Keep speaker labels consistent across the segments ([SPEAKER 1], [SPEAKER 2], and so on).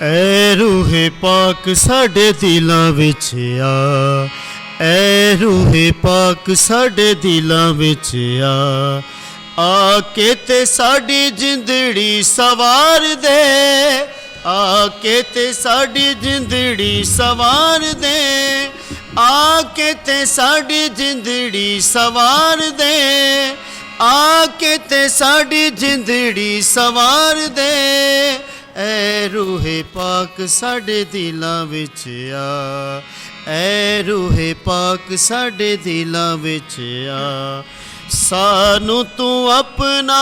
[SPEAKER 1] ਐ ਰੂਹੇ ਪਾਕ ਸਾਡੇ ਦਿਲਾਂ ਵਿੱਚ ਆ, ਐ ਰੂਹੇ ਪਾਕ ਸਾਡੇ ਦਿਲਾਂ ਵਿੱਚ ਆ ਕੇ ਤੇ ਸਾਡੀ ਜ਼ਿੰਦੜੀ ਸਵਾਰ ਦੇ, ਆ ਕੇ ਤੇ ਸਾਡੀ ਜ਼ਿੰਦੜੀ ਸਵਾਰ ਦੇ, ਆ ਕੇ ਤੇ ਸਾਡੀ ਜ਼ਿੰਦੜੀ ਸਵਾਰ ਦੇ, ਆ ਕੇ ਤੇ ਸਾਡੀ ਜ਼ਿੰਦੜੀ ਸਵਾਰ ਦੇ। ਐ ਰੂਹੇ ਪਾਕ ਸਾਡੇ ਦਿਲਾਂ ਵਿੱਚ ਆ, ਐ ਰੂਹੇ ਪਾਕ ਸਾਡੇ ਦਿਲਾਂ ਵਿੱਚ ਆ। ਸਾਨੂੰ ਤੂੰ ਆਪਣਾ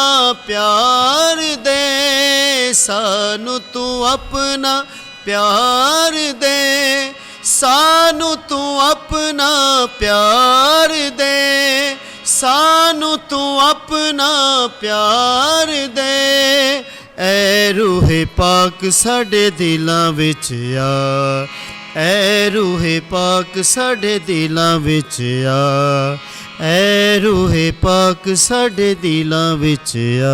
[SPEAKER 1] ਪਿਆਰ ਦੇ, ਸਾਨੂੰ ਤੂੰ ਆਪਣਾ ਪਿਆਰ ਦੇ, ਸਾਨੂੰ ਤੂੰ ਆਪਣਾ ਪਿਆਰ ਦੇ, ਸਾਨੂੰ ਤੂੰ ਆਪਣਾ ਪਿਆਰ ਦੇ। ਐ ਰੂਹੇ ਪਾਕ ਸਾਡੇ ਦਿਲਾਂ ਵਿੱਚ ਆ, ਐ ਰੂਹੇ ਪਾਕ ਸਾਡੇ ਦਿਲਾਂ ਵਿੱਚ ਆ, ਐ ਰੂਹੇ ਪਾਕ ਸਾਡੇ ਦਿਲਾਂ ਵਿੱਚ ਆ।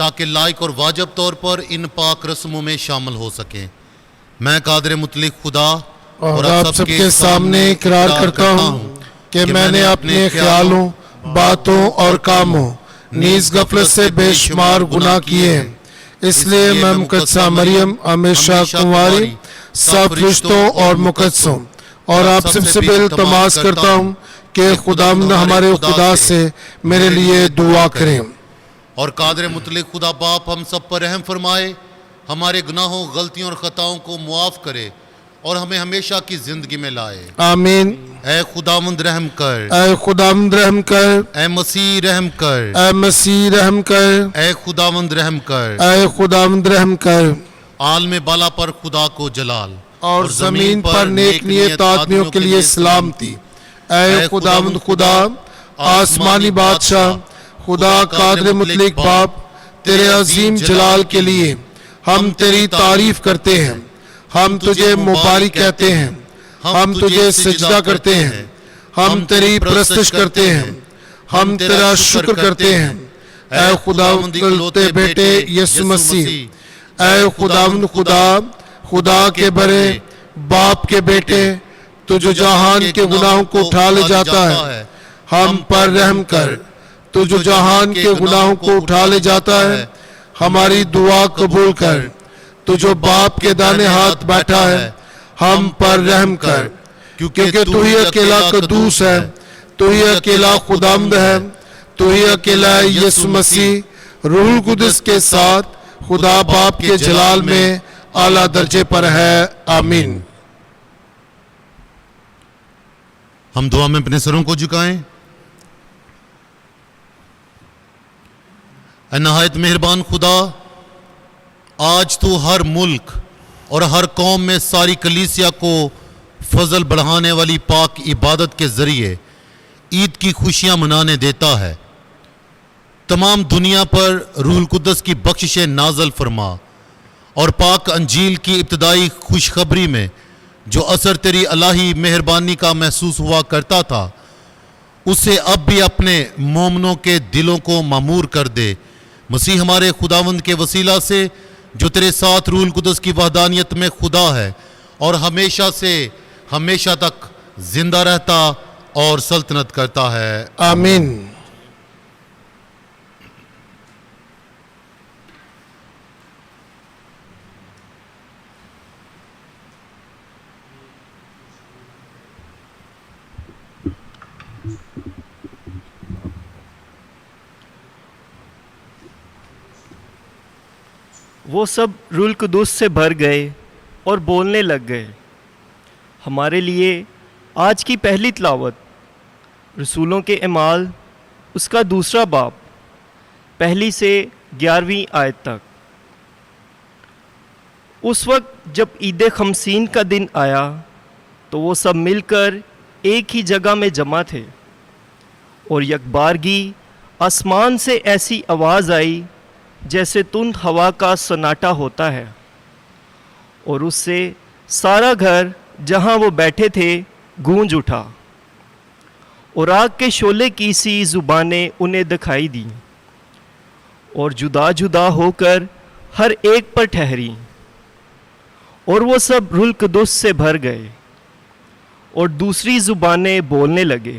[SPEAKER 2] تاکہ لائق اور واجب طور پر ان پاک رسموں میں شامل ہو سکیں۔ میں قادر مطلق خدا
[SPEAKER 3] اور آپ سب کے سامنے اقرار کرتا ہوں کہ میں نے اپنے خیالوں، باتوں اور کاموں نیز غفلت سے بے شمار گناہ کیے ہیں۔ اس لیے میں مقدسہ مریم ہمیشہ کنواری سب رشتوں اور مقدسوں اور آپ سب سے التماس کرتا ہوں کہ خداوند ہمارے خدا سے میرے لیے دعا کریں۔
[SPEAKER 2] اور قادر مطلق خدا باپ ہم سب پر رحم فرمائے، ہمارے گناہوں، غلطیوں اور خطاؤں کو معاف کرے اور ہمیں ہمیشہ کی زندگی میں لائے۔
[SPEAKER 3] آمین۔
[SPEAKER 2] اے خداوند رحم کر،
[SPEAKER 3] اے خداوند رحم کر،
[SPEAKER 2] اے مسیح رحم کر،
[SPEAKER 3] اے مسیح رحم کر،
[SPEAKER 2] اے خداوند رحم کر۔
[SPEAKER 3] اے خداوند رحم کر۔
[SPEAKER 2] عالم بالا پر خدا کو جلال
[SPEAKER 3] اور زمین پر نیک نیت آدمیوں کے لیے سلامتی۔ اے خداوند خدا، آسمانی بادشاہ، خدا قادر مطلق باپ، تیرے عظیم جلال کے لیے ہم تیری تعریف کرتے ہیں، ہم تجھے مبارک کہتے ہیں، ہم تجھے سجدہ کرتے ہیں، ہم تیری پرستش کرتے ہیں، ہم تیرا شکر کرتے ہیں۔ اے خداوند اکلوتے بیٹے یسوع مسیح، اے خداوند خدا، خدا کے بڑے باپ کے بیٹے، تو جو جہان کے گناہوں کو اٹھا لے جاتا ہے، ہم پر رحم کر۔ تو جو جہان کے گناہوں کو اٹھا لے جاتا ہے، ہماری دعا قبول کر۔ تو جو باپ کے دانے ہاتھ بیٹھا ہے، ہم پر رحم کر، کیونکہ تو ہی اکیلا قدوس ہے، تو ہی اکیلا خداوند ہے، تو ہی اکیلا یسوع مسیح روح القدس کے ساتھ خدا باپ کے جلال میں اعلیٰ درجے پر ہے۔ آمین۔
[SPEAKER 2] ہم دعا میں اپنے سروں کو جھکائیں۔ اے نہایت مہربان خدا، آج تو ہر ملک اور ہر قوم میں ساری کلیسیا کو فضل بڑھانے والی پاک عبادت کے ذریعے عید کی خوشیاں منانے دیتا ہے۔ تمام دنیا پر روح القدس کی بخششیں نازل فرما اور پاک انجیل کی ابتدائی خوشخبری میں جو اثر تیری الہی مہربانی کا محسوس ہوا کرتا تھا، اسے اب بھی اپنے مومنوں کے دلوں کو معمور کر دے۔ مسیح ہمارے خداوند کے وسیلہ سے جو تیرے ساتھ روح القدس کی وحدانیت میں خدا ہے اور ہمیشہ سے ہمیشہ تک زندہ رہتا اور سلطنت کرتا ہے۔
[SPEAKER 3] آمین۔
[SPEAKER 4] وہ سب روح القدس سے بھر گئے اور بولنے لگ گئے۔ ہمارے لیے آج کی پہلی تلاوت رسولوں کے اعمال اس کا دوسرا باب، پہلی سے 11ویں آیت تک۔ اس وقت جب عید خمسین کا دن آیا تو وہ سب مل کر ایک ہی جگہ میں جمع تھے، اور یکبارگی آسمان سے ایسی آواز آئی جیسے تند ہوا کا سناٹا ہوتا ہے، اور اس سے سارا گھر جہاں وہ بیٹھے تھے گونج اٹھا، اور آگ کے شعلے کی سی زبانیں انہیں دکھائی دیں، اور جدا جدا ہو کر ہر ایک پر ٹھہری، اور وہ سب روح القدس سے بھر گئے اور دوسری زبانیں بولنے لگے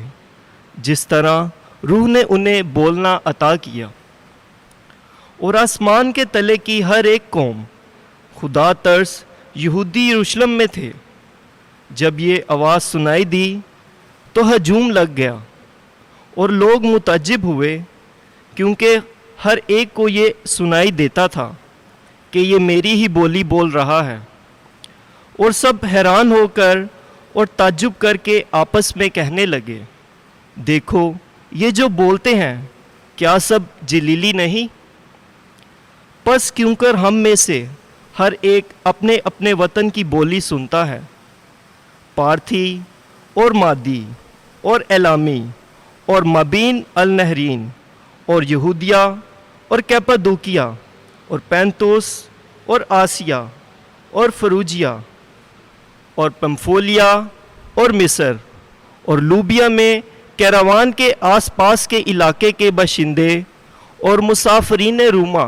[SPEAKER 4] جس طرح روح نے انہیں بولنا عطا کیا۔ اور آسمان کے تلے کی ہر ایک قوم، خدا ترس یہودی یروشلم میں تھے، جب یہ آواز سنائی دی تو ہجوم لگ گیا، اور لوگ متعجب ہوئے کیونکہ ہر ایک کو یہ سنائی دیتا تھا کہ یہ میری ہی بولی بول رہا ہے، اور سب حیران ہو کر اور تعجب کر کے آپس میں کہنے لگے، دیکھو یہ جو بولتے ہیں کیا سب جلیلی نہیں؟ پس کیوں کر ہم میں سے ہر ایک اپنے اپنے وطن کی بولی سنتا ہے، پارتھی اور مادی اور الامی اور مبین النہرین اور یہودیہ اور کیپادوکیہ اور پینتوس اور آسیہ اور فروجیہ اور پمفولیا اور مصر اور لوبیا میں کیراوان کے آس پاس کے علاقے کے باشندے اور مسافرین روما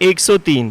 [SPEAKER 4] 103।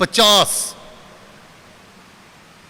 [SPEAKER 2] 50।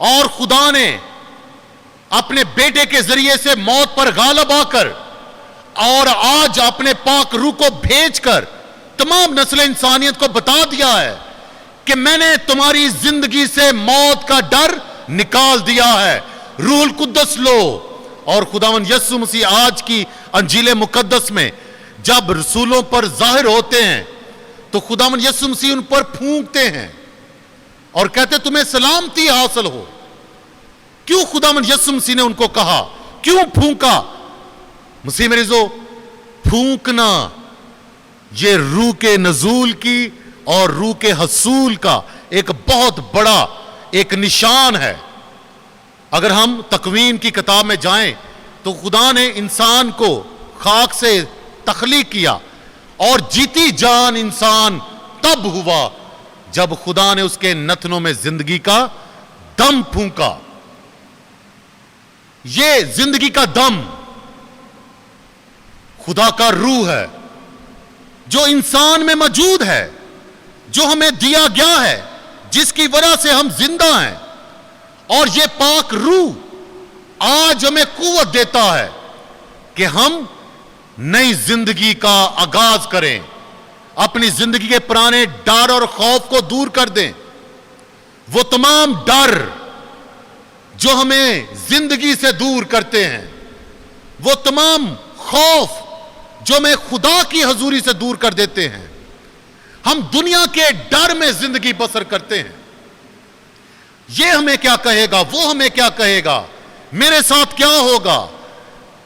[SPEAKER 2] اور خدا نے اپنے بیٹے کے ذریعے سے موت پر غالب آ کر اور آج اپنے پاک روح کو بھیج کر تمام نسل انسانیت کو بتا دیا ہے کہ میں نے تمہاری زندگی سے موت کا ڈر نکال دیا ہے، روح القدس لو۔ اور خداوند یسوع مسیح آج کی انجیل مقدس میں جب رسولوں پر ظاہر ہوتے ہیں تو خداوند یسوع مسیح ان پر پھونکتے ہیں اور کہتے تمہیں سلامتی حاصل ہو۔ کیوں خداوند یسوع مسیح نے ان کو کہا؟ کیوں پھونکا؟ مسیح مریضو، پھونکنا یہ روح کے نزول کی اور روح کے حصول کا ایک بہت بڑا ایک نشان ہے۔ اگر ہم تکوین کی کتاب میں جائیں تو خدا نے انسان کو خاک سے تخلیق کیا اور جیتی جان انسان تب ہوا جب خدا نے اس کے نتنوں میں زندگی کا دم پھونکا۔ یہ زندگی کا دم خدا کا روح ہے جو انسان میں موجود ہے، جو ہمیں دیا گیا ہے، جس کی وجہ سے ہم زندہ ہیں۔ اور یہ پاک روح آج ہمیں قوت دیتا ہے کہ ہم نئی زندگی کا آغاز کریں، اپنی زندگی کے پرانے ڈر اور خوف کو دور کر دیں۔ وہ تمام ڈر جو ہمیں زندگی سے دور کرتے ہیں، وہ تمام خوف جو ہمیں خدا کی حضوری سے دور کر دیتے ہیں، ہم دنیا کے ڈر میں زندگی بسر کرتے ہیں۔ یہ ہمیں کیا کہے گا، وہ ہمیں کیا کہے گا، میرے ساتھ کیا ہوگا،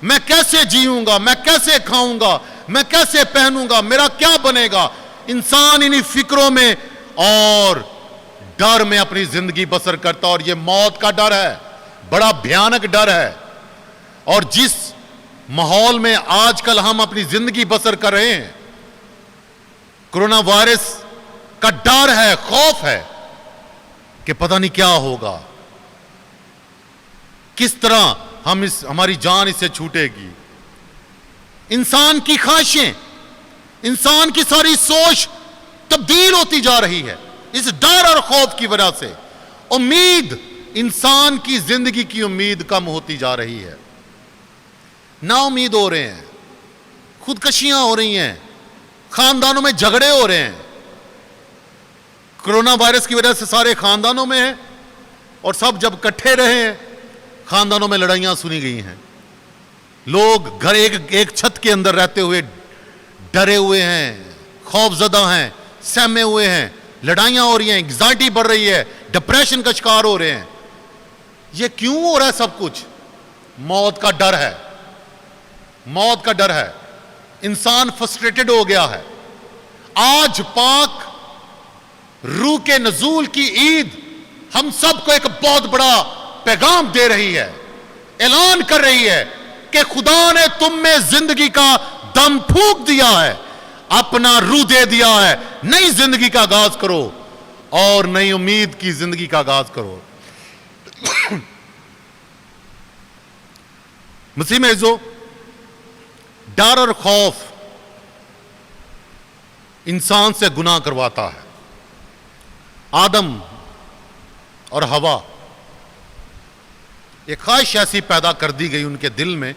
[SPEAKER 2] میں کیسے جیوں گا، میں کیسے کھاؤں گا، میں کیسے پہنوں گا، میرا کیا بنے گا۔ انسان انہی فکروں میں اور ڈر میں اپنی زندگی بسر کرتا، اور یہ موت کا ڈر ہے، بڑا بھیانک ڈر ہے۔ اور جس ماحول میں آج کل ہم اپنی زندگی بسر کر رہے ہیں، کرونا وائرس کا ڈر ہے، خوف ہے کہ پتہ نہیں کیا ہوگا، کس طرح ہماری جان اس سے چھوٹے گی۔ انسان کی خواہشیں، انسان کی ساری سوچ تبدیل ہوتی جا رہی ہے اس ڈر اور خوف کی وجہ سے۔ امید، انسان کی زندگی کی امید کم ہوتی جا رہی ہے، نا امید ہو رہے ہیں، خودکشیاں ہو رہی ہیں، خاندانوں میں جھگڑے ہو رہے ہیں۔ کرونا وائرس کی وجہ سے سارے خاندانوں میں ہیں، اور سب جب کٹھے رہے ہیں خاندانوں میں لڑائیاں سنی گئی ہیں۔ لوگ گھر ایک چھت کے اندر رہتے ہوئے ڈرے ہوئے ہیں، خوف زدہ ہیں، سہمے ہوئے ہیں، لڑائیاں ہو رہی ہیں، انگزائٹی بڑھ رہی ہے، ڈپریشن کا شکار ہو رہے ہیں۔ یہ کیوں ہو رہا ہے سب کچھ؟ موت کا ڈر ہے، موت کا ڈر ہے۔ انسان فرسٹریٹڈ ہو گیا ہے۔ آج پاک روح کے نزول کی عید ہم سب کو ایک بہت بڑا پیغام دے رہی ہے، اعلان کر رہی ہے کہ خدا نے تم میں زندگی کا دم پھونک دیا ہے، اپنا روح دے دیا ہے، نئی زندگی کا آغاز کرو اور نئی امید کی زندگی کا آغاز کرو۔ مسیح میں عزیزو، ڈر اور خوف انسان سے گناہ کرواتا ہے۔ آدم اور حوا، ایک خواہش ایسی پیدا کر دی گئی ان کے دل میں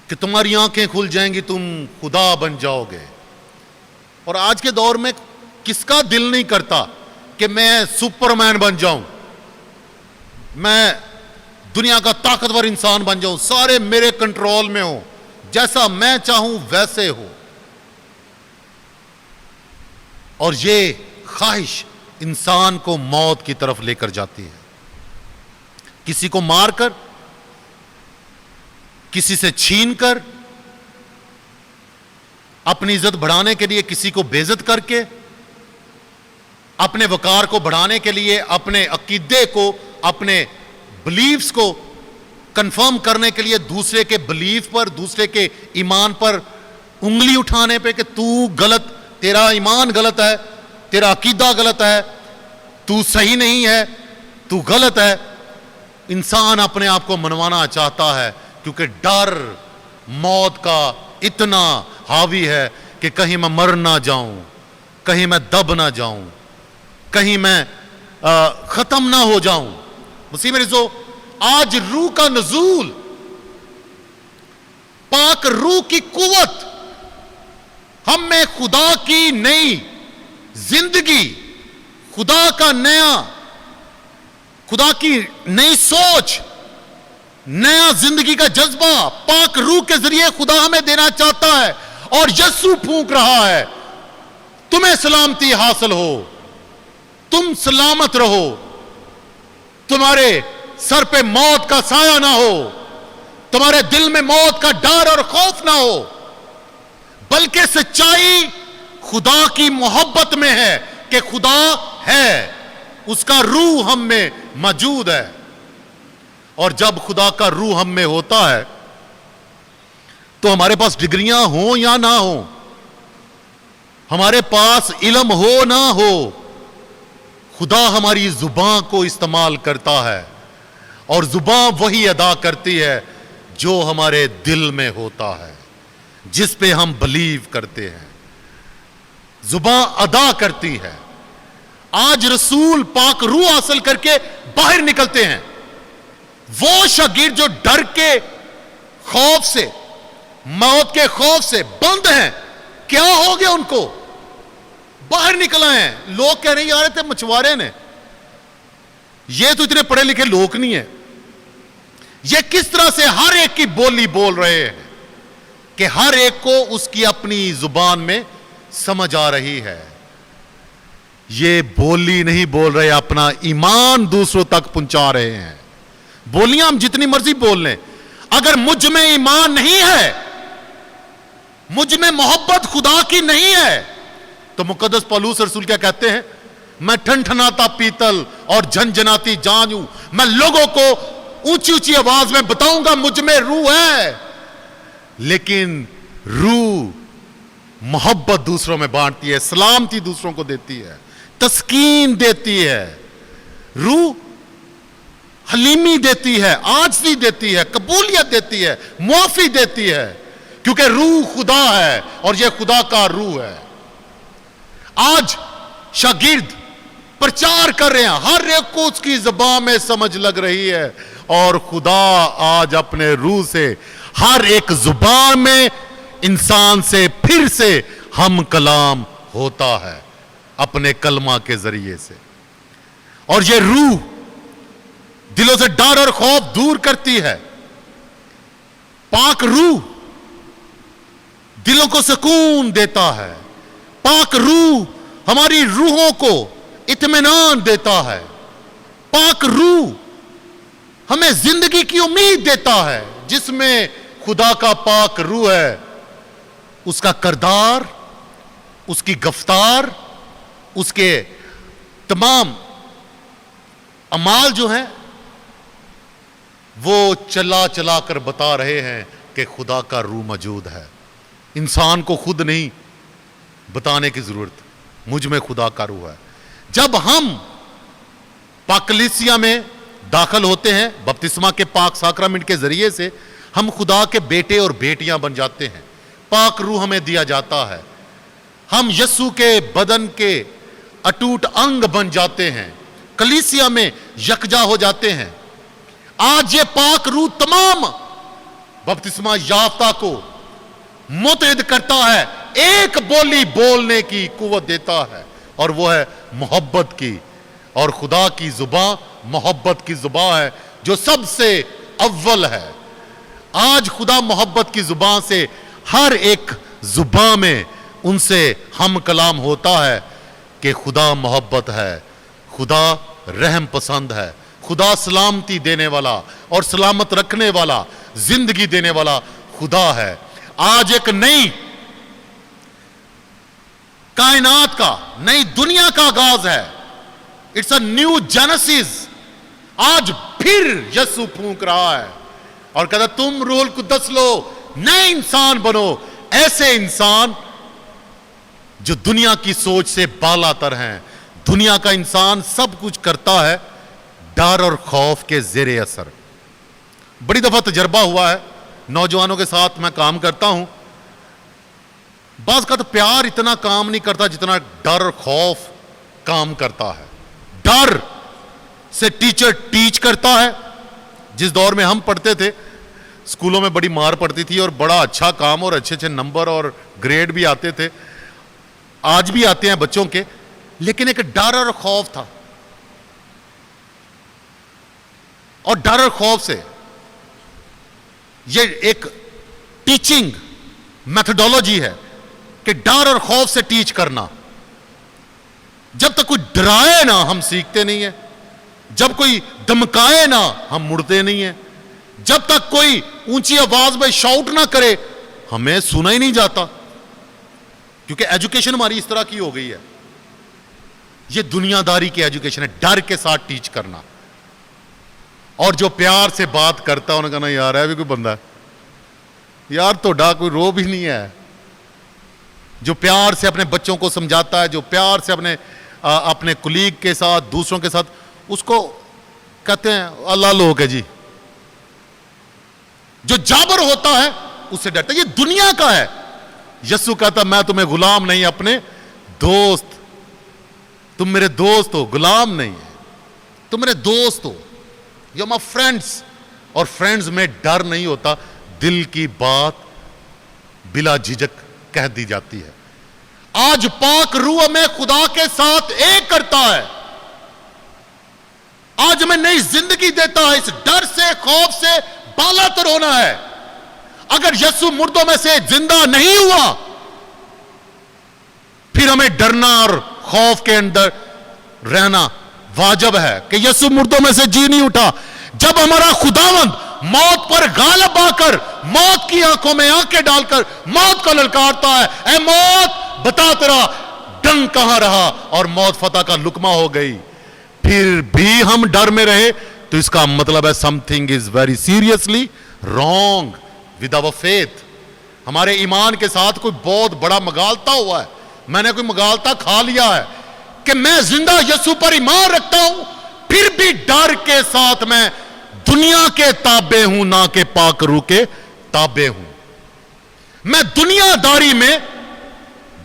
[SPEAKER 2] کہ تمہاری آنکھیں کھل جائیں گی، تم خدا بن جاؤ گے۔ اور آج کے دور میں کس کا دل نہیں کرتا کہ میں سپرمین بن جاؤں، میں دنیا کا طاقتور انسان بن جاؤں، سارے میرے کنٹرول میں ہوں، جیسا میں چاہوں ویسے ہو۔ اور یہ خواہش انسان کو موت کی طرف لے کر جاتی ہے۔ کسی کو مار کر، کسی سے چھین کر، اپنی عزت بڑھانے کے لیے کسی کو بے عزت کر کے، اپنے وقار کو بڑھانے کے لیے اپنے عقیدے کو، اپنے بلیفز کو کنفرم کرنے کے لیے دوسرے کے بلیف پر، دوسرے کے ایمان پر انگلی اٹھانے پہ کہ تو غلط، تیرا ایمان غلط ہے، تیرا عقیدہ غلط ہے، تو صحیح نہیں ہے، تو غلط ہے۔ انسان اپنے آپ کو منوانا چاہتا ہے کیونکہ ڈر موت کا اتنا حاوی ہے کہ کہیں میں مر نہ جاؤں، کہیں میں دب نہ جاؤں، کہیں میں ختم نہ ہو جاؤں۔ مسیح میں رزو آج روح کا نزول، پاک روح کی قوت ہم میں خدا کی نئی زندگی، خدا کا نیا، خدا کی نئی سوچ، نیا زندگی کا جذبہ پاک روح کے ذریعے خدا ہمیں دینا چاہتا ہے. اور یسوع پھونک رہا ہے تمہیں سلامتی حاصل ہو، تم سلامت رہو، تمہارے سر پہ موت کا سایہ نہ ہو، تمہارے دل میں موت کا ڈر اور خوف نہ ہو، بلکہ سچائی خدا کی محبت میں ہے کہ خدا ہے، اس کا روح ہم میں موجود ہے. اور جب خدا کا روح ہم میں ہوتا ہے تو ہمارے پاس ڈگریاں ہوں یا نہ ہوں، ہمارے پاس علم ہو نہ ہو، خدا ہماری زبان کو استعمال کرتا ہے اور زبان وہی ادا کرتی ہے جو ہمارے دل میں ہوتا ہے، جس پہ ہم بلیو کرتے ہیں. زبان ادا کرتی ہے. آج رسول پاک روح حاصل کر کے باہر نکلتے ہیں. وہ شاگرد جو ڈر کے خوف سے، موت کے خوف سے بند ہیں، کیا ہو گیا ان کو؟ باہر نکل آئے ہیں. لوگ کہہ رہے ہیں یار تھے مچھوارے نے، یہ تو اتنے پڑھے لکھے لوگ نہیں ہیں، یہ کس طرح سے ہر ایک کی بولی بول رہے ہیں کہ ہر ایک کو اس کی اپنی زبان میں سمجھ آ رہی ہے. یہ بولی نہیں بول رہے، اپنا ایمان دوسروں تک پہنچا رہے ہیں. بولیاں ہم جتنی مرضی بول لیں، اگر مجھ میں ایمان نہیں ہے، مجھ میں محبت خدا کی نہیں ہے، تو مقدس پولس رسول کیا کہتے ہیں؟ میں ٹھنٹھناتا پیتل اور جھنجھناتی جان ہوں، میں لوگوں کو اونچی اونچی آواز میں بتاؤں گا مجھ میں روح ہے. لیکن روح محبت دوسروں میں بانٹتی ہے، سلامتی دوسروں کو دیتی ہے، تسکین دیتی ہے. روح حلیمی دیتی ہے، عاجزی دیتی ہے، قبولیت دیتی ہے، معافی دیتی ہے، کیونکہ روح خدا ہے اور یہ خدا کا روح ہے. آج شاگرد پرچار کر رہے ہیں، ہر ایک کو اس کی زبان میں سمجھ لگ رہی ہے، اور خدا آج اپنے روح سے ہر ایک زبان میں انسان سے پھر سے ہم کلام ہوتا ہے اپنے کلمہ کے ذریعے سے. اور یہ روح دلوں سے ڈر اور خوف دور کرتی ہے. پاک روح دلوں کو سکون دیتا ہے. پاک روح ہماری روحوں کو اطمینان دیتا ہے. پاک روح ہمیں زندگی کی امید دیتا ہے. جس میں خدا کا پاک روح ہے، اس کا کردار، اس کی گفتار، اس کے تمام اعمال جو ہیں وہ چلا چلا کر بتا رہے ہیں کہ خدا کا روح موجود ہے. انسان کو خود نہیں بتانے کی ضرورت، مجھ میں خدا کا روح ہے. جب ہم پاک کلیسیا میں داخل ہوتے ہیں بپتسمہ کے پاک ساکرامنٹ کے ذریعے سے، ہم خدا کے بیٹے اور بیٹیاں بن جاتے ہیں. پاک روح ہمیں دیا جاتا ہے. ہم یسوع کے بدن کے اٹوٹ انگ بن جاتے ہیں، کلیسیا میں یکجا ہو جاتے ہیں. آج یہ پاک روح تمام بپتسمہ یافتہ کو متحد کرتا ہے، ایک بولی بولنے کی قوت دیتا ہے، اور وہ ہے محبت کی. اور خدا کی زبان محبت کی زبان ہے جو سب سے اول ہے. آج خدا محبت کی زبان سے ہر ایک زبان میں ان سے ہم کلام ہوتا ہے کہ خدا محبت ہے، خدا رحم پسند ہے، خدا سلامتی دینے والا اور سلامت رکھنے والا، زندگی دینے والا خدا ہے. آج ایک نئی کائنات کا، نئی دنیا کا آغاز ہے. It's a new genesis. آج پھر یسوع پھونک رہا ہے اور کہتا تم روح القدس لو، نئے انسان بنو، ایسے انسان جو دنیا کی سوچ سے بالا تر ہیں. دنیا کا انسان سب کچھ کرتا ہے ڈر اور خوف کے زیر اثر. بڑی دفعہ تجربہ ہوا ہے، نوجوانوں کے ساتھ میں کام کرتا ہوں. بعض کا تو پیار اتنا کام نہیں کرتا جتنا ڈر اور خوف کام کرتا ہے. ڈر سے ٹیچر ٹیچ کرتا ہے. جس دور میں ہم پڑھتے تھے اسکولوں میں بڑی مار پڑتی تھی اور بڑا اچھا کام اور اچھے اچھے نمبر اور گریڈ بھی آتے تھے, آج بھی آتے ہیں بچوں کے, لیکن ایک ڈر اور خوف تھا. اور ڈر اور خوف سے یہ ایک ٹیچنگ میتھڈولوجی ہے کہ ڈر اور خوف سے ٹیچ کرنا. جب تک کوئی ڈرائے نہ ہم سیکھتے نہیں ہیں, جب کوئی دمکائے نہ ہم مڑتے نہیں ہیں, جب تک کوئی اونچی آواز میں شاؤٹ نہ کرے ہمیں سنا ہی نہیں جاتا. کیونکہ ایجوکیشن ہماری اس طرح کی ہو گئی ہے. یہ دنیا داری کی ایجوکیشن ہے, ڈر کے ساتھ ٹیچ کرنا. اور جو پیار سے بات کرتا ہے انہوں نے کہنا یار ہے بھی کوئی بندہ ہے یار, تو ڈا کوئی رو بھی نہیں ہے. جو پیار سے اپنے بچوں کو سمجھاتا ہے, جو پیار سے اپنے کولیگ کے ساتھ, دوسروں کے ساتھ, اس کو کہتے ہیں اللہ لوگ ہے جی. جو جابر ہوتا ہے اس سے ڈرتا ہے. یہ دنیا کا ہے. یسوع کہتا میں تمہیں غلام نہیں, اپنے دوست. تم میرے دوست ہو, غلام نہیں ہے, تم میرے دوست ہو. You my friends. اور فرینڈز میں ڈر نہیں ہوتا, دل کی بات بلا جھجک کہہ دی جاتی ہے. آج پاک روح ہمیں خدا کے ساتھ ایک کرتا ہے, آج ہمیں نئی زندگی دیتا ہے. اس ڈر سے, خوف سے بالا تر ہونا ہے. اگر یسوع مردوں میں سے زندہ نہیں ہوا پھر ہمیں ڈرنا اور خوف کے اندر رہنا واجب ہے کہ یسوع مردوں میں سے جی نہیں اٹھا. جب ہمارا خداوند موت پر غالب آ کر موت کی آنکھوں میں آنکھیں ڈال کر موت کو للکارتا ہے, اے موت بتا تیرا ڈنگ کہاں رہا, اور موت فتح کا لقمہ ہو گئی, پھر بھی ہم ڈر میں رہے تو اس کا مطلب ہے something is very seriously wrong with our faith. ہمارے ایمان کے ساتھ کوئی بہت بڑا مغالطہ ہوا ہے. میں نے کوئی مغالطہ کھا لیا ہے کہ میں زندہ یسوع پر ایمان رکھتا ہوں, پھر بھی ڈر کے ساتھ میں دنیا کے تابع ہوں نہ کہ پاک روح کے تابع ہوں. میں دنیا داری میں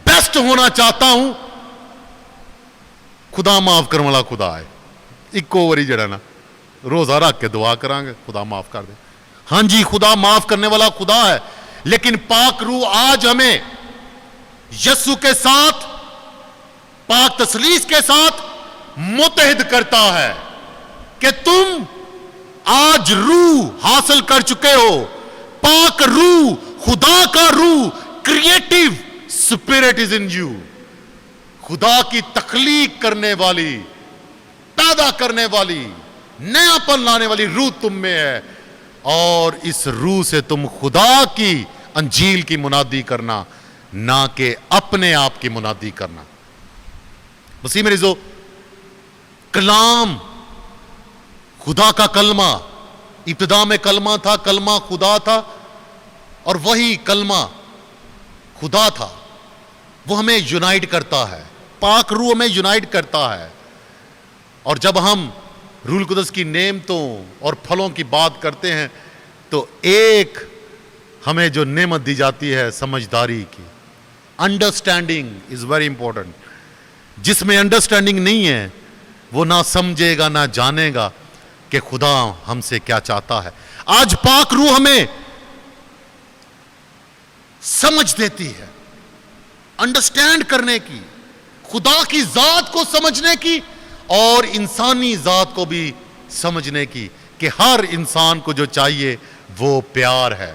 [SPEAKER 2] بیسٹ ہونا چاہتا ہوں. خدا معاف کرنے والا خدا ہے. ایک واری جڑا نا روزہ رکھ کے دعا کریں گے خدا معاف کر دے. ہاں جی, خدا معاف کرنے والا خدا ہے, لیکن پاک روح آج ہمیں یسوع کے ساتھ, پاک تثلیث کے ساتھ متحد کرتا ہے کہ تم آج روح حاصل کر چکے ہو. پاک روح, خدا کا روح, creative spirit is in you. خدا کی تخلیق کرنے والی, پیدا کرنے والی, نیا پن لانے والی روح تم میں ہے, اور اس روح سے تم خدا کی انجیل کی منادی کرنا نہ کہ اپنے آپ کی منادی کرنا. مسیح میں رضو, کلام خدا کا کلمہ, ابتدا میں کلمہ تھا, کلمہ خدا تھا, اور وہی کلمہ خدا تھا. وہ ہمیں یونائٹ کرتا ہے, پاک روح ہمیں یونائٹ کرتا ہے. اور جب ہم روح القدس کی نعمتوں اور پھلوں کی بات کرتے ہیں تو ایک ہمیں جو نعمت دی جاتی ہے سمجھداری کی. Understanding is very important. جس میں انڈرسٹینڈنگ نہیں ہے وہ نہ سمجھے گا نہ جانے گا کہ خدا ہم سے کیا چاہتا ہے. آج پاک روح ہمیں سمجھ دیتی ہے, انڈرسٹینڈ کرنے کی, خدا کی ذات کو سمجھنے کی اور انسانی ذات کو بھی سمجھنے کی کہ ہر انسان کو جو چاہیے وہ پیار ہے.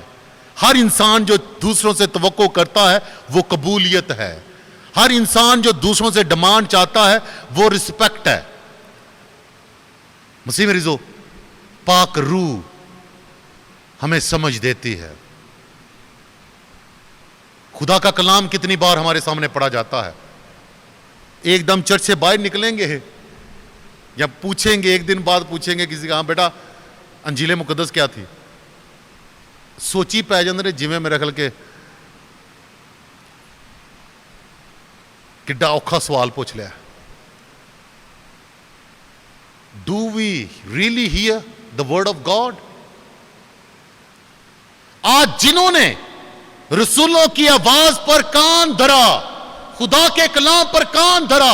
[SPEAKER 2] ہر انسان جو دوسروں سے توقع کرتا ہے وہ قبولیت ہے. ہر انسان جو دوسروں سے ڈیمانڈ چاہتا ہے وہ رسپیکٹ ہے. مسیح میں رضو, پاک روح ہمیں سمجھ دیتی ہے. خدا کا کلام کتنی بار ہمارے سامنے پڑھا جاتا ہے. ایک دم چرچ سے باہر نکلیں گے یا پوچھیں گے, ایک دن بعد پوچھیں گے کسی کا, ہاں بیٹا انجیل مقدس کیا تھی, سوچی پی جاندے جویں میرے خیال کے کڈا اوکھا سوال پوچھ لیا. Do we really hear the word of God? آج جنہوں نے رسولوں کی آواز پر کان دھرا, خدا کے کلام پر کان دھرا,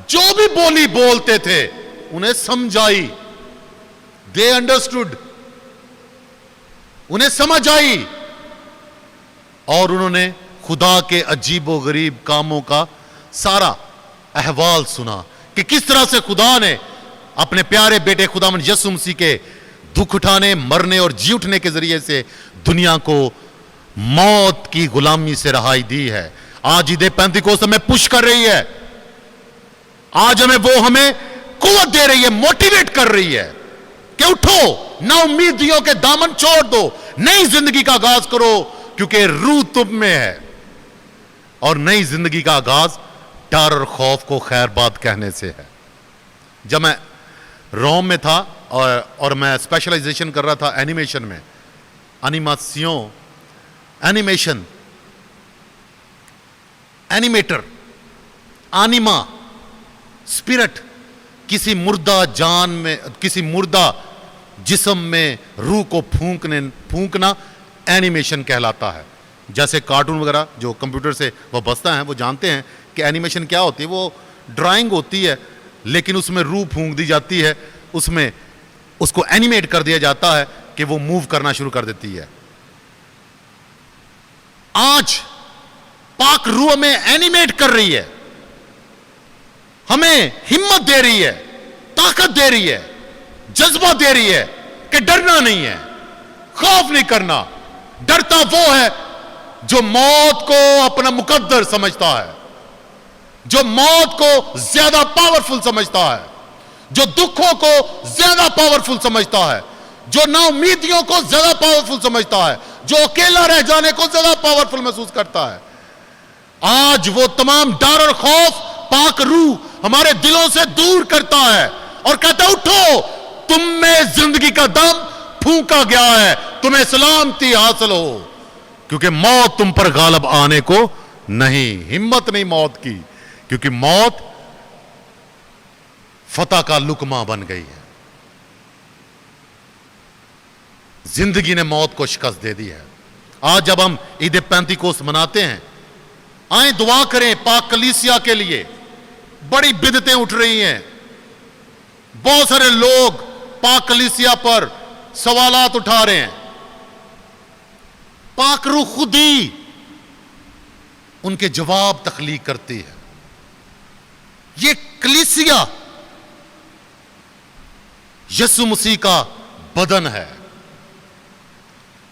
[SPEAKER 2] جو بھی بولی بولتے تھے انہیں سمجھائی. دے انڈرسٹوڈ, انہیں سمجھ آئی, اور انہوں نے خدا کے عجیب و غریب کاموں کا سارا احوال سنا کہ کس طرح سے خدا نے اپنے پیارے بیٹے خداوند یسوع مسیح کے دکھ اٹھانے, مرنے اور جی اٹھنے کے ذریعے سے دنیا کو موت کی غلامی سے رہائی دی ہے. آج عید پینتیکوست ہمیں پش کر رہی ہے, آج ہمیں قوت دے رہی ہے, موٹیویٹ کر رہی ہے کہ اٹھو, نا امیدیوں کے دامن چھوڑ دو, نئی زندگی کا آغاز کرو, کیونکہ روح تم میں ہے. اور نئی زندگی کا آغاز ڈر اور خوف کو خیر بات کہنے سے ہے. جب میں روم میں تھا اور میں اسپیشلائزیشن کر رہا تھا اینیمیشن میں, اینیمیشن, اینیمیٹر, آنیما, اسپرٹ, کسی مردہ جان میں, کسی مردہ جسم میں روح کو پھونکنا اینیمیشن کہلاتا ہے. جیسے کارٹون وغیرہ جو کمپیوٹر سے وہ بستا ہیں وہ جانتے ہیں کہ اینیمیشن کیا ہوتی ہے. وہ ڈرائنگ ہوتی ہے لیکن اس میں روح پھونک دی جاتی ہے, اس میں اس کو اینیمیٹ کر دیا جاتا ہے کہ وہ موو کرنا شروع کر دیتی ہے. آج پاک روح میں اینیمیٹ کر رہی ہے, ہمیں ہمت دے رہی ہے, طاقت دے رہی ہے, جذبہ دے رہی ہے کہ ڈرنا نہیں ہے, خوف نہیں کرنا. ڈرتا وہ ہے جو موت کو اپنا مقدر سمجھتا ہے, جو موت کو زیادہ پاورفل سمجھتا ہے, جو دکھوں کو زیادہ پاورفل سمجھتا ہے, جو نا امیدیوں کو زیادہ پاورفل سمجھتا ہے, جو اکیلا رہ جانے کو زیادہ پاورفل محسوس کرتا ہے. آج وہ تمام ڈر اور خوف پاک روح ہمارے دلوں سے دور کرتا ہے اور کہتا ہے اٹھو, تم میں زندگی کا دم پھونکا گیا ہے, تمہیں سلامتی حاصل ہو, کیونکہ موت تم پر غالب آنے کو نہیں. ہمت نہیں موت کی, کیونکہ موت فتح کا لقمہ بن گئی ہے. زندگی نے موت کو شکست دے دی ہے. آج جب ہم عید پینتیکوست مناتے ہیں, آئیں دعا کریں پاک کلیسیا کے لیے. بڑی بدعتیں اٹھ رہی ہیں, بہت سارے لوگ پاک کلیسیا پر سوالات اٹھا رہے ہیں. پاک روح خود ہی ان کے جواب تخلیق کرتی ہے. یہ کلیسیا یسوع مسیح کا بدن ہے.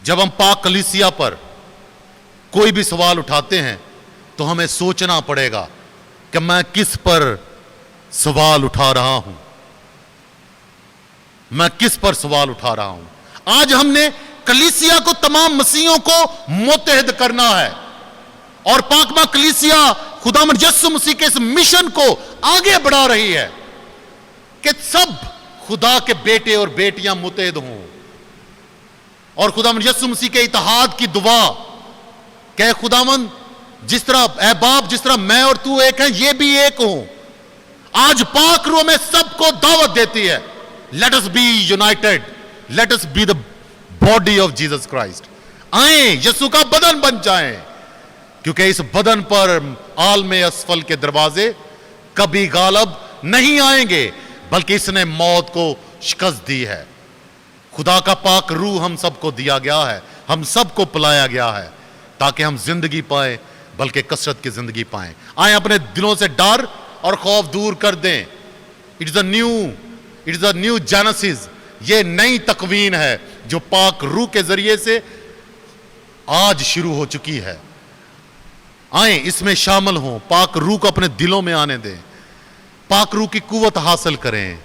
[SPEAKER 2] جب ہم پاک کلیسیا پر کوئی بھی سوال اٹھاتے ہیں تو ہمیں سوچنا پڑے گا کہ میں کس پر سوال اٹھا رہا ہوں, میں کس پر سوال اٹھا رہا ہوں. آج ہم نے کلیسیا کو, تمام مسیحوں کو متحد کرنا ہے, اور پاک ماں کلیسیا خداوند یسوع مسیح کے اس مشن کو آگے بڑھا رہی ہے کہ سب خدا کے بیٹے اور بیٹیاں متحد ہوں, اور خداوند یسوع مسیح کے اتحاد کی دعا کہ خداوند جس طرح اے باپ جس طرح میں اور تو ایک ہیں یہ بھی ایک ہوں. آج پاک روح میں سب کو دعوت دیتی ہے, let us be united, let us be the body of Jesus Christ. آئیں یسوع کا بدن بن جائیں, کیونکہ اس بدن پر عالم اسفل کے دروازے کبھی غالب نہیں آئیں گے, بلکہ اس نے موت کو شکست دی ہے. خدا کا پاک روح ہم سب کو دیا گیا ہے, ہم سب کو پلایا گیا ہے تاکہ ہم زندگی پائیں, بلکہ کثرت کی زندگی پائیں. آئیں اپنے دلوں سے ڈر اور خوف دور کر دیں. It is a new Genesis, یہ نئی تکوین ہے جو پاک روح کے ذریعے سے آج شروع ہو چکی ہے. آئیں اس میں شامل ہوں, پاک روح کو اپنے دلوں میں آنے دیں, پاک روح کی قوت حاصل کریں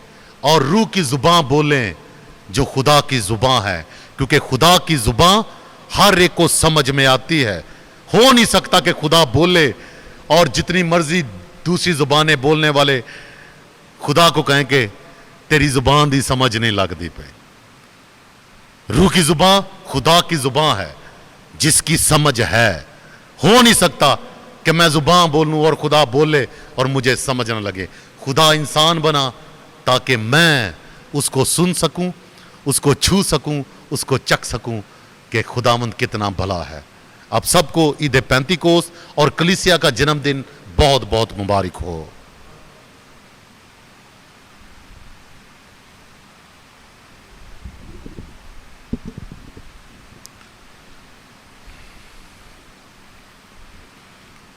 [SPEAKER 2] اور روح کی زبان بولیں جو خدا کی زبان ہے, کیونکہ خدا کی زبان ہر ایک کو سمجھ میں آتی ہے. ہو نہیں سکتا کہ خدا بولے اور جتنی مرضی دوسری زبانیں بولنے والے خدا کو کہیں کہ تیری زبان دی سمجھ نہیں لگتی پہ. روح کی زبان خدا کی زبان ہے جس کی سمجھ ہے. ہو نہیں سکتا کہ میں زبان بولوں اور خدا بولے اور مجھے سمجھ نہ لگے. خدا انسان بنا تاکہ میں اس کو سن سکوں, اس کو چھو سکوں, اس کو چکھ سکوں کہ خداوند کتنا بھلا ہے. اب سب کو عید پینتیکوست اور کلیسیا کا جنم دن بہت بہت مبارک ہو.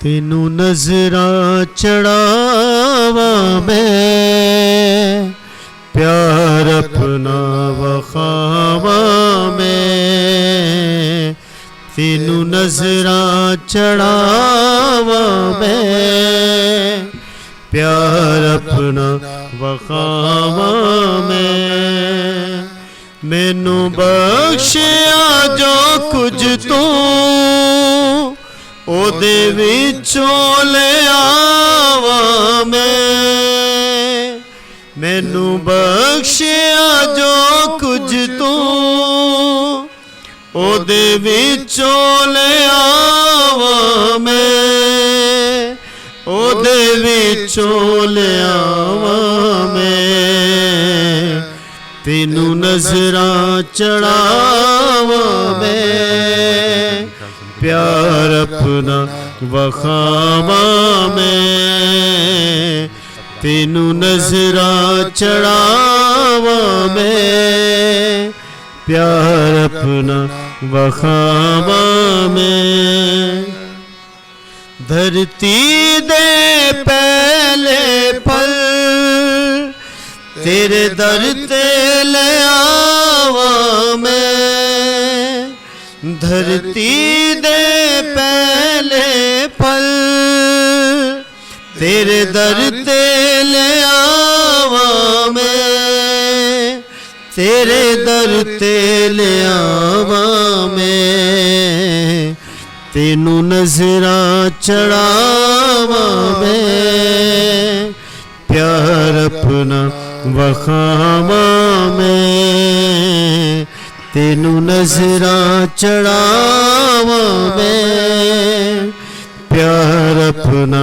[SPEAKER 1] ਤੈਨੂੰ ਨਜ਼ਰਾਂ ਚੜਾਵਾਂ ਮੈਂ, ਪਿਆਰ ਆਪਣਾ ਵਖਾਵਾਂ ਮੈਂ, ਤੈਨੂੰ ਨਜ਼ਰਾਂ ਚੜਾਵਾਂ ਮੈਂ, ਪਿਆਰ ਆਪਣਾ ਵਖਾਵਾਂ ਮੈਂ। ਮੈਨੂੰ ਬਖਸ਼ਿਆ ਜੋ ਕੁਝ ਤੂੰ ਉਹਦੇ ਵਿੱਚੋਂ ਲਿਆਵਾਂ ਮੈਂ, ਮੈਨੂੰ ਬਖਸ਼ਿਆ ਜੋ ਕੁਝ ਤੂੰ ਉਹਦੇ ਵਿੱਚੋਂ ਲਿਆਵਾਂ ਮੈਂ, ਉਹਦੇ ਵਿੱਚੋਂ ਲਿਆਵਾਂ ਮੈਂ, ਤੈਨੂੰ ਨਜ਼ਰਾਂ ਚੜਾਵਾਂ ਮੈਂ, ਪਿਆਰ ਆਪਣਾ ਵਖਾਵਾਂ ਮੈਂ, ਤੈਨੂੰ ਨਜ਼ਰਾਂ ਚੜਾਵਾਂ ਮੈਂ, ਪਿਆਰ ਆਪਣਾ ਵਖਾਵਾਂ ਮੈਂ। ਧਰਤੀ ਦੇ ਪਹਿਲੇ ਪਲ ਤੇਰੇ ਦਰ ਤੇ ਲਿਆਵਾਂ ਮੈਂ, ਧਰਤੀ ਦੇ ਪਹਿਲੇ ਪਲ ਤੇਰੇ ਦਰ ਤੇ ਲਿਆਵਾਂ ਮੈਂ, ਤੇਰੇ ਦਰ ਤੇ ਲਿਆਵਾਂ ਮੈਂ, ਤੈਨੂੰ ਨਜ਼ਰਾਂ ਚੜਾਵਾਂ ਮੈਂ, ਪਿਆਰ ਆਪਣਾ ਵਖਾਵਾਂ ਮੈਂ, ਤੈਨੂੰ ਨਜ਼ਰਾਂ ਚੜਾਵਾਂ ਮੈਂ, ਪਿਆਰ ਆਪਣਾ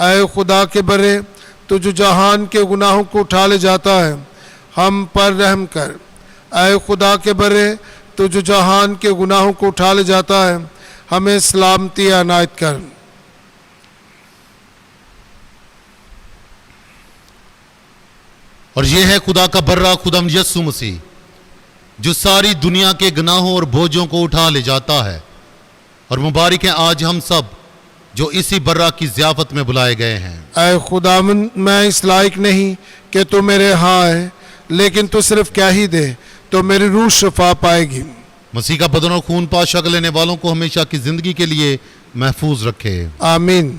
[SPEAKER 3] اے خدا کے برے تو جو جہان کے گناہوں کو اٹھا لے جاتا ہے ہم پر رحم کر اے خدا کے برے تو جو جہان کے گناہوں کو اٹھا لے جاتا ہے ہمیں سلامتی عنایت کر
[SPEAKER 2] اور یہ ہے خدا کا برہ خدا یسوع مسیح جو ساری دنیا کے گناہوں اور بوجھوں کو اٹھا لے جاتا ہے اور مبارک ہیں آج ہم سب جو اسی برہ کی ضیافت میں بلائے گئے ہیں
[SPEAKER 3] اے خداوند میں اس لائق نہیں کہ تو میرے ہاں ہے لیکن تو صرف کہہ ہی دے تو میری روح شفا پائے گی
[SPEAKER 2] مسیح کا بدن اور خون پاک شکل لینے والوں کو ہمیشہ کی زندگی کے لیے محفوظ رکھے
[SPEAKER 3] آمین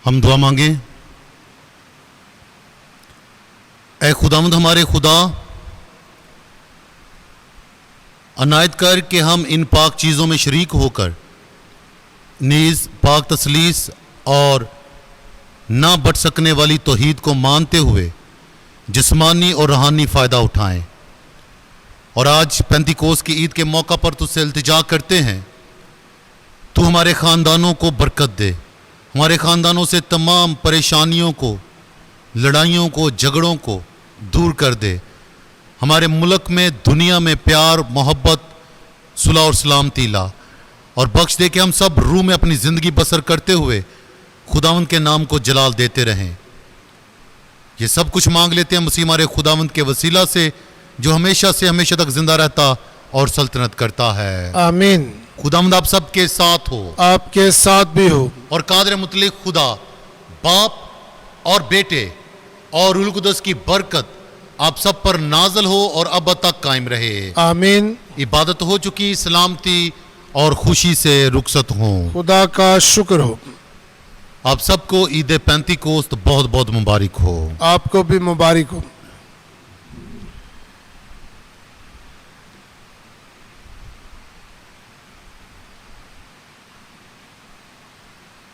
[SPEAKER 2] ہم دعا مانگیں اے خداوند ہمارے خدا عنایت کر کہ ہم ان پاک چیزوں میں شریک ہو کر نیز پاک تسلیس اور نہ بٹ سکنے والی توحید کو مانتے ہوئے جسمانی اور روحانی فائدہ اٹھائیں اور آج پینتیکوس کی عید کے موقع پر تجھ سے التجا کرتے ہیں تو ہمارے خاندانوں کو برکت دے ہمارے خاندانوں سے تمام پریشانیوں کو لڑائیوں کو جھگڑوں کو دور کر دے ہمارے ملک میں دنیا میں پیار محبت صلح اور سلامتی لا اور بخش دے کہ ہم سب روح میں اپنی زندگی بسر کرتے ہوئے خداوند کے نام کو جلال دیتے رہیں یہ سب کچھ مانگ لیتے ہیں مسیح ہمارے خداوند کے وسیلہ سے جو ہمیشہ سے ہمیشہ تک زندہ رہتا اور سلطنت کرتا ہے
[SPEAKER 3] آمین
[SPEAKER 2] خداوند آپ سب کے ساتھ ہو
[SPEAKER 3] آپ کے ساتھ بھی ہو
[SPEAKER 2] اور قادر مطلق خدا باپ اور بیٹے اور روح القدس کی برکت آپ سب پر نازل ہو اور اب تک قائم رہے.
[SPEAKER 3] آمین.
[SPEAKER 2] عبادت ہو چکی، سلامتی اور خوشی سے رخصت ہوں.
[SPEAKER 3] خدا کا شکر ہو.
[SPEAKER 2] آپ سب کو عید پینتی کوست بہت بہت مبارک ہو.
[SPEAKER 3] آپ کو بھی مبارک ہو.